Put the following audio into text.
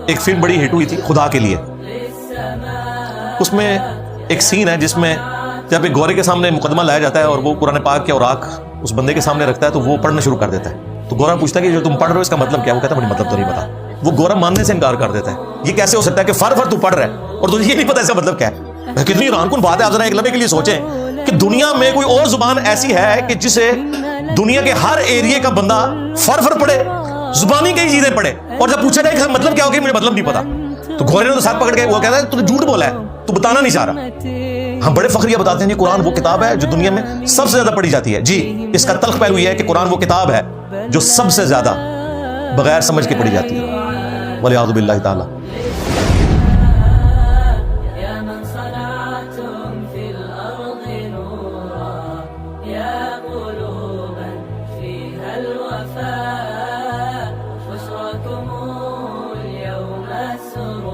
ایک فلم بڑی ہٹ ہوئی تھی خدا کے لیے، اس میں ایک سین ہے جس میں جب ایک گورے کے سامنے مقدمہ لایا جاتا ہے اور وہ قرآن پاک کے اوراق اس بندے کے سامنے رکھتا ہے تو وہ پڑھنا شروع کر دیتا ہے، تو گورا پوچھتا ہے کہ جو تم پڑھ رہے ہو اس کا مطلب کیا؟ وہ کہتا ہے مجھے مطلب تو نہیں پتا۔ وہ گورا ماننے سے انکار کر دیتا ہے، یہ کیسے ہو سکتا ہے کہ فر تو پڑھ رہا ہے اور تجھے یہ نہیں پتا اس کا مطلب کیا ہے؟ کتنی حیران کن بات ہے۔ آپ ذرا ایک لمحے کے لیے سوچیں کہ دنیا میں کوئی اور زبان ایسی ہے کہ جسے دنیا کے ہر ایریے کا بندہ فر پڑھے، زبانی کئی چیزیں پڑھے، اور جب پوچھا جائے کہ مطلب کیا ہوگا، مجھے مطلب نہیں پتا، تو گورے نے تو ساتھ پکڑ کے وہ کہتا ہے تو نے جھوٹ بولا ہے، تو بتانا نہیں چاہ رہا۔ ہم بڑے فخریہ بتاتے ہیں جی قرآن وہ کتاب ہے جو دنیا میں سب سے زیادہ پڑھی جاتی ہے۔ جی اس کا تلخ پہلو یہ ہے کہ قرآن وہ کتاب ہے جو سب سے زیادہ بغیر سمجھ کے پڑھی جاتی ہے، والعیاذ باللہ تعالی۔ بشراكم اليوم السرور